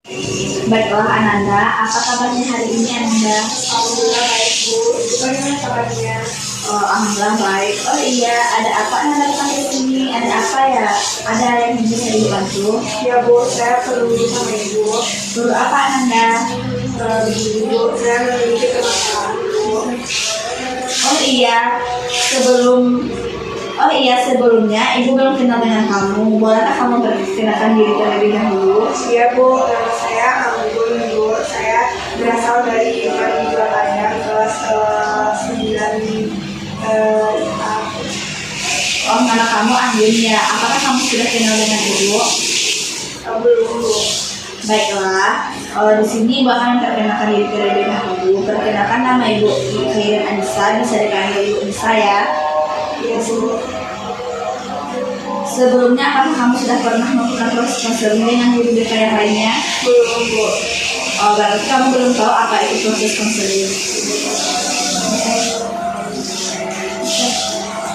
Baiklah Ananda, apa kabarnya hari ini Ananda? Alhamdulillah baik Bu. Bagaimana kabarnya? Oh, alhamdulillah baik. Oh iya, ada apa Ananda datang ke sini? Ada apa ya? Ada yang bisa dibantu? Ya Bu, saya perlu sama Ibu. Guru apa Ananda? Bu, saya memiliki permasalahan Bu. Oh iya, sebelumnya Ibu belum kenal dengan kamu. Bolehkah kamu perkenalkan diri terlebih dahulu? Ya Bu, nama saya Anggun Bu. Saya berasal dari Iman Surabaya kelas 9 Oh, nama kamu Anggun ya. Apakah kamu sudah kenal dengan Ibu? belum Bu. Baiklah, di sini Ibu akan memperkenalkan diri terlebih dahulu. Perkenalkan nama Ibu Khairin Anissa, bisa dipanggil Ibu Anissa ya. Ya Bu. Sebelumnya, apakah kamu sudah pernah melakukan proses konseling dengan guru BK yang lainnya? Belum Bu. Oh, berarti kamu belum tahu apa itu proses konseling.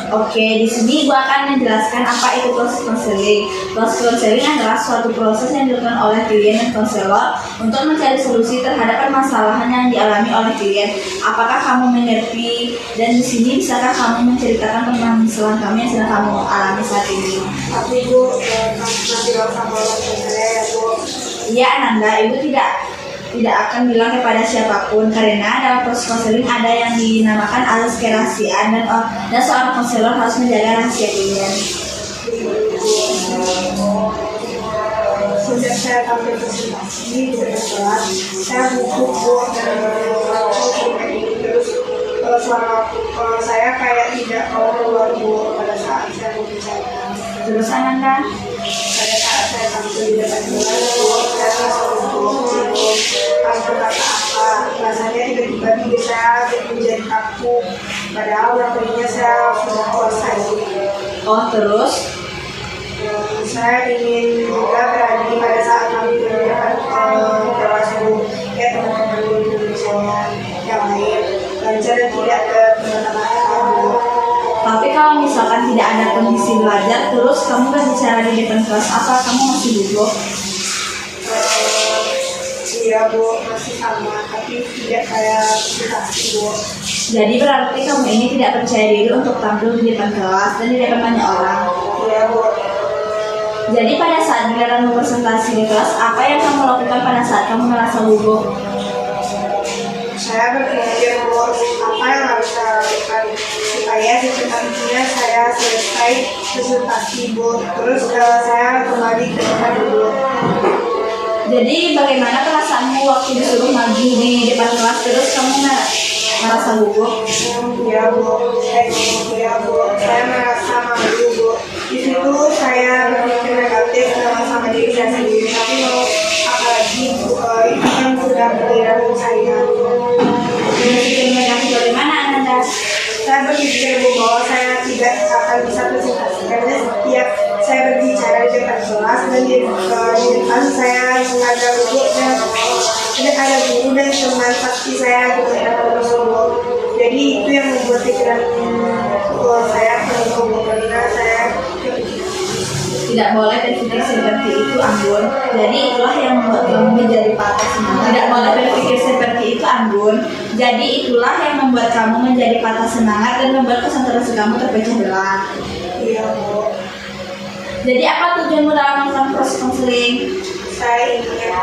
Oke, di sini Ibu akan menjelaskan apa itu proses konseling. Proses konseling adalah suatu proses yang dilakukan oleh klien dan konselor untuk mencari solusi terhadap permasalahan yang dialami oleh klien. Apakah kamu mengerti? Dan di sini bisakah kamu menceritakan permasalahan kamu yang sedang kamu alami saat ini? Tapi Bu, nanti kalau sama orang tua saya ya Bu. Iya Ananda, Ibu tidak akan bilang kepada siapapun karena dalam proses konseling ada yang dinamakan alas kerahasiaan dan seorang konselor harus menjaga rahasia klien. Sejak saya tampil presentasi di kelas, saya butuh Bu dan terus suara saya kayak tidak mau keluar Bu pada saat saya berbicara. Terus Ananda, Pada saat saya tampil di depan kelas Bu, saya langsung harus berkata apa. Rasanya tiba-tiba bibir saya menjadi kaku, padahal materinya saya sudah kuasai. oh terus, Saya ingin juga berani pada saat kami berdebat kelas Bu, ya teman-teman guru saya yang lain, belajar dan tidak ke teman-teman Bu. tapi kalau misalkan tidak ada kondisi belajar terus kamu berbicara di depan kelas, apa kamu masih gugup? Iya Bu, masih sama, tapi tidak kayak presentasi Bu. Jadi berarti kamu ini tidak percaya diri untuk tampil di depan kelas dan di depan banyak orang. Iya Bu. Jadi pada saat giliran presentasi di kelas, apa yang kamu lakukan pada saat kamu merasa gugup? Saya berpikir Bu, apa yang harus saya lakukan supaya secepatnya saya selesai presentasi Bu. Terus saya kembali ke tempat dulu. Jadi bagaimana perasaanmu waktu disuruh maju di depan kelas terus kamu merasa gugup? Iya Bu, iya Bu, saya merasa malu Bu. Di situ saya berpikir negatif sama diri saya sendiri, tapi mau apalagi Bu, itu kan sudah giliran saya. Berpikir negatif bagaimana Ananda? Saya berpikir Bu bahwa saya tidak akan bisa presentasi karena setiap saya berbicara di depan kelas dan di depan saya sengaja duduk dan ada guru dan teman pasti saya gitu ya tersebut. Jadi itu yang membuat pikiran saya penuh karena saya Tidak boleh berpikir seperti itu Anggun. Jadi itulah yang membuat kamu menjadi patah semangat. Tidak boleh berpikir seperti itu Anggun. Jadi itulah yang membuat kamu menjadi patah semangat dan membuat konsentrasi kamu terpecah belah. iya Bu. Jadi apa tujuanmu dalam melakukan proses konseling? Saya ingin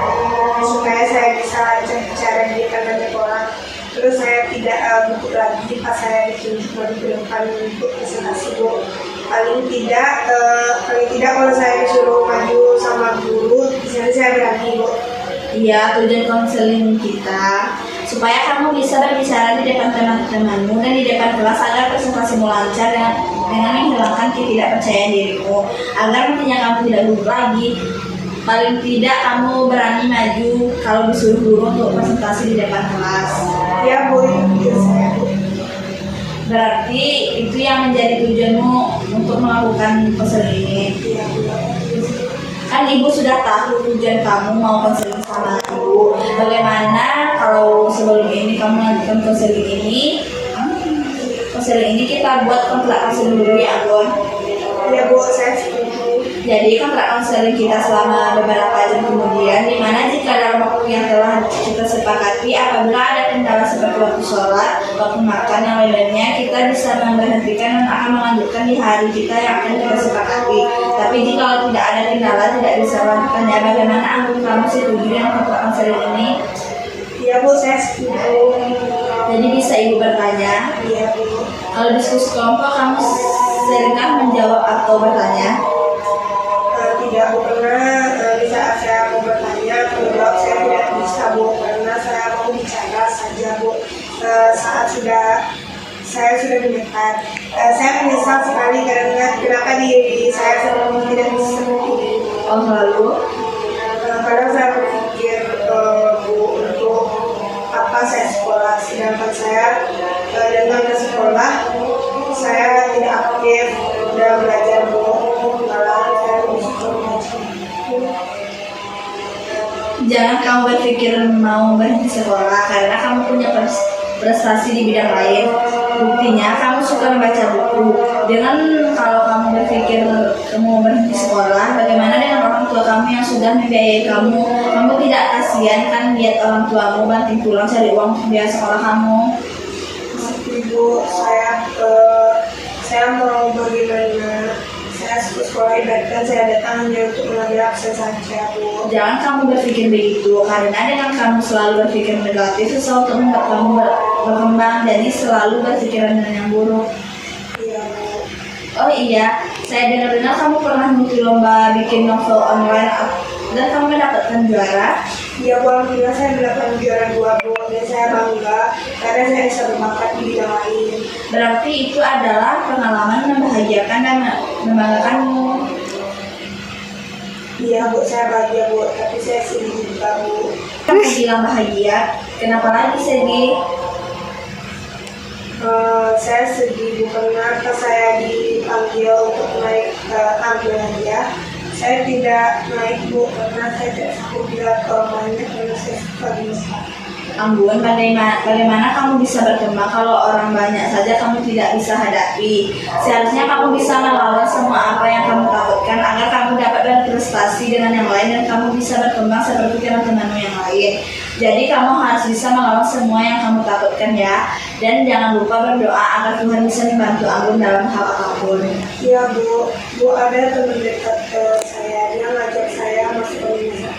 supaya saya bisa lancar bicara di depan banyak orang. Terus saya tidak gugup lagi pas saya ditunjuk di depan untuk presentasi Bu. Paling tidak kalau saya disuruh maju sama guru, di sini saya berani Bu. Iya, tujuan konseling kita supaya kamu bisa berbicara di depan teman-temanmu dan di depan kelas agar presentasimu lancar dengan menghilangkan ketidakpercayaan dirimu, agar nantinya kamu tidak gugup lagi. Paling tidak kamu berani maju kalau disuruh guru untuk presentasi di depan kelas. Ya Bu, itu pikir saya Bu. Berarti itu yang menjadi tujuanmu untuk melakukan konseling ini. Iya Bu. Kan ibu sudah tahu tujuan kamu mau konseling sama ibu. Bagaimana kalau sebelum ini kamu lanjutkan konseling ini? Konseling ini kita buat kontak konseling dulu ya, Gon. Ya Bu, saya setuju. Jadi kontrak konseling kita selama beberapa jam kemudian, di mana jika dalam waktu yang telah kita sepakati, apabila ada kendala seperti waktu sholat, waktu makan, yang lainnya, kita bisa memberhentikan dan akan melanjutkan di hari kita yang akan kita sepakati. Tapi jika tidak ada kendala, tidak bisa melanjutkannya, bagaimana anggota kamu setuju dengan kontrak konseling ini? Iya Bu, saya setuju. Jadi bisa Ibu bertanya? Iya Bu. Kalau diskusi kelompok, kamu seringkah menjawab atau bertanya? Tidak Bu, karena di saat saya mau bertanya, menjawab saya tidak bisa Bu, karena saya mau bicara saja Bu. Saat saya sudah mendekat, saya menyesal sekali karena kenapa diri saya selalu tidak bisa seperti ini. Oh lalu? Kadang saya berpikir Bu, untuk apa saya sekolah, sedangkan saya dengan sekolah saya tidak aktif dalam belajar Bu, malahan saya lebih suka mengaji. Jangan kamu berpikir mau berhenti sekolah karena kamu punya prestasi di bidang lain. Buktinya kamu suka membaca buku. Dengan kalau kamu berpikir kamu berhenti sekolah, bagaimana dengan orang tua kamu yang sudah membiayai kamu? Kamu tidak kasihan kan lihat orang tuamu banting tulang cari uang untuk biaya sekolah kamu? Ibu, saya mau bagaimana? Saya sekolah ibaratkan saya datang hanya untuk mengambil absen saja Bu. Jangan kamu berpikir begitu, karena dengan kamu selalu berpikir negatif, sesuatu membuat kamu berkembang, jadi selalu berpikiran yang buruk. Iya Bu. Oh iya, saya dengar-dengar kamu pernah mengikuti lomba bikin novel online dan kamu mendapatkan juara. Iya Bu, alhamdulillah saya mendapatkan juara 2 Bu, dan saya bangga karena saya bisa berbakat di bidang lain. Berarti itu adalah pengalaman membahagiakan dan membanggakanmu. Iya Bu, saya bahagia Bu, tapi saya sedih juga Bu. Kamu bilang bahagia, kenapa lagi sedih? Saya sedih Bu karena pas saya dipanggil untuk naik tampilan ya, saya tidak naik Bu karena saya tidak sanggup lihat orang banyak karena saya suka bisa. Ambon, bagaimana kamu bisa berkembang kalau orang banyak saja kamu tidak bisa hadapi? Seharusnya kamu bisa melawan semua apa yang kamu takutkan agar kamu dapat berprestasi dengan yang lain dan kamu bisa berkembang seperti teman-temanmu yang lain. Jadi kamu harus bisa melawan semua yang kamu takutkan ya. Dan jangan lupa berdoa agar Tuhan bisa membantu Ambon dalam hal apapun. Iya Bu, ada teman dekat saya, dia ngajak saya masuk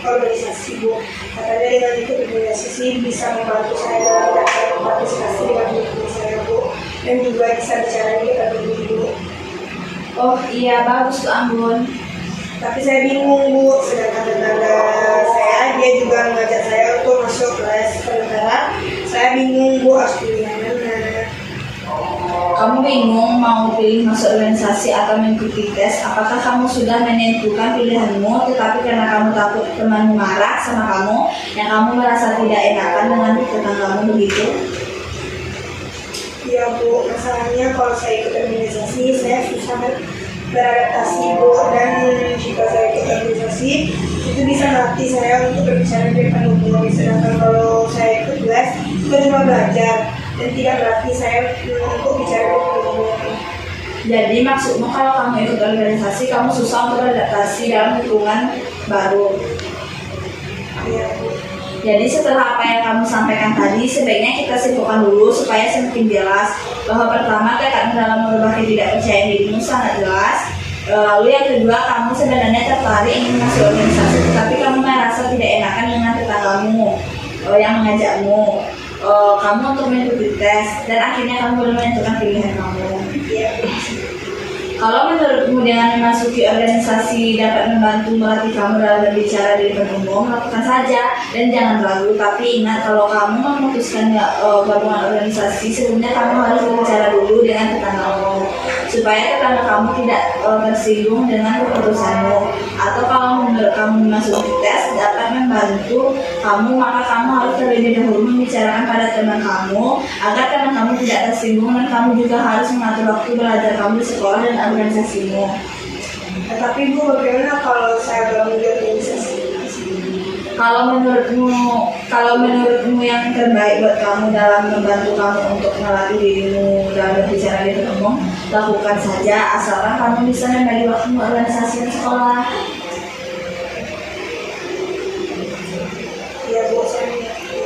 organisasi Bu. Katanya dengan ikut organisasi bisa membantu saya dalam berpartisipasi dengan guru saya Bu, dan juga bisa bicara di depan Bu. Oh iya, bagus tuh Ambon. Tapi saya bingung Bu, sedangkan tetangga saya dia juga ngajak saya untuk masuk kelas, sementara saya bingung Bu harus pilih yang mana. Kamu bingung mau pilih masuk organisasi atau mengikuti tes? Apakah kamu sudah menentukan pilihanmu, tetapi karena kamu takut temanmu marah sama kamu, yang kamu merasa tidak enakan dengan tetanggamu begitu? Iya Bu, masalahnya kalau saya ikut organisasi, saya susah beradaptasi Bu, dan jika saya ikut organisasi, itu bisa melatih saya untuk berbicara di depan umum. Sedangkan kalau saya ikut les, itu cuma belajar dan tidak melatih saya untuk bicara di depan umum. Jadi maksudmu kalau kamu ikut organisasi, kamu susah untuk beradaptasi dalam lingkungan baru. Iya Bu. Jadi setelah apa yang kamu sampaikan tadi, sebaiknya kita simpulkan dulu supaya semakin jelas bahwa pertama tekadmu dalam merubah ketidakpercayaan dirimu sangat jelas. Lalu yang kedua, kamu sebenarnya tertarik ingin masuk organisasi, tetapi kamu merasa tidak enakan dengan tetanggamu yang mengajakmu. Kamu untuk mengikuti tes dan akhirnya kamu belum menentukan pilihan kamu. Iya. Kalau menurutmu dengan memasuki organisasi dapat membantu melatih kamu dalam berbicara di depan umum, lakukan saja dan jangan ragu. Tapi ingat, kalau kamu memutuskan gabungan organisasi, sebelumnya kamu harus berbicara dulu dengan tetanggamu supaya tetangga kamu tidak tersinggung dengan keputusanmu. Atau kalau menurut kamu memasuki tes dapat membantu kamu, maka kamu harus terlebih dahulu membicarakan pada teman kamu agar teman kamu tidak tersinggung, dan kamu juga harus mengatur waktu belajar kamu di sekolah dan organisasimu. Tapi Bu, bagaimana kalau saya belum di organisasi? Kalau menurutmu yang terbaik buat kamu dalam membantu kamu untuk melatih dirimu dalam berbicara di depan umum, lakukan saja asalkan kamu bisa membagi waktu organisasi dan sekolah. Iya Bu, saya mengerti.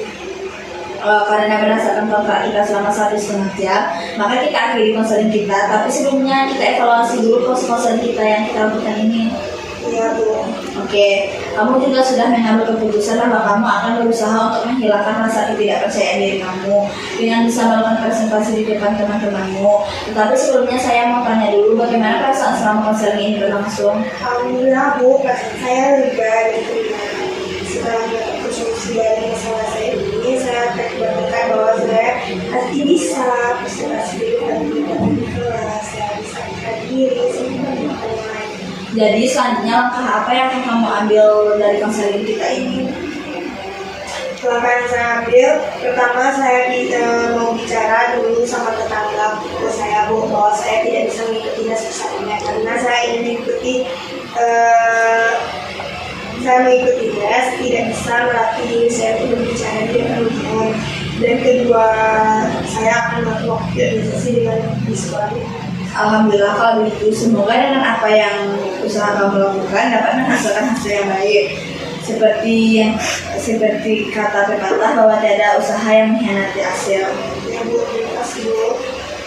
Karena berdasarkan kontrak kita selama 1,5 jam, maka kita akhiri konseling kita. Tapi sebelumnya kita evaluasi dulu konseling kita yang kita lakukan ini. Iya Bu. Oke, kamu juga sudah mengambil keputusan bahwa kamu akan berusaha untuk menghilangkan rasa ketidakpercayaan diri kamu dengan bisa melakukan presentasi di depan teman-temanmu. Tetapi sebelumnya saya mau tanya dulu, bagaimana perasaan selama konseling ini berlangsung? Alhamdulillah Bu, saya lega dan terima. Setelah mendapat solusi dari masalah saya ini, saya akan banggakan bahwa saya pasti bisa presentasi di depan kelas, saya bisa hadir semua di lain. Jadi selanjutnya langkah apa yang akan kamu ambil dari konseling kita ini? Langkah yang saya ambil, pertama saya mau bicara dulu sama tetangga saya Bu, bahwa saya tidak bisa mengikuti les besarnya karena saya ingin mengikuti les, tidak bisa melatih diri saya untuk berbicara di depan umum. Dan kedua, saya akan melakukan organisasi dengan di sekolah. Alhamdulillah kalau begitu, semoga dengan apa yang usaha kamu lakukan dapat menghasilkan hasil yang baik. Seperti kata pepatah bahwa tidak ada usaha yang mengkhianati hasil. Ya Bu, terima kasih Bu.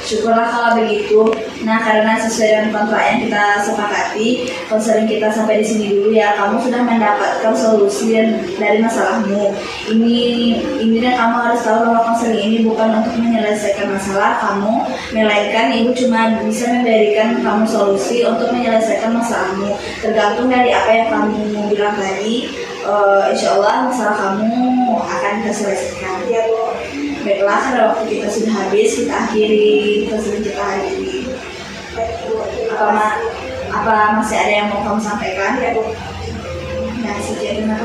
Syukurlah kalau begitu. Nah, karena sesuai dengan kontrak yang kita sepakati, konseling kita sampai di sini dulu ya. Kamu sudah mendapatkan solusi dari masalahmu. Ini dan kamu harus tahu bahwa konseling ini bukan untuk menyelesaikan masalah kamu, melainkan ibu cuma bisa memberikan kamu solusi untuk menyelesaikan masalahmu. Tergantung dari apa yang kamu bilang tadi, insya Allah masalah kamu akan terselesaikan. Ya Bu. Baiklah, karena waktu kita sudah habis, kita akhiri konseling kita hari ini. Baik Bu, terima kasih. Apa masih ada yang mau kamu sampaikan? Ya Bu. Nah, sekian terima kasih.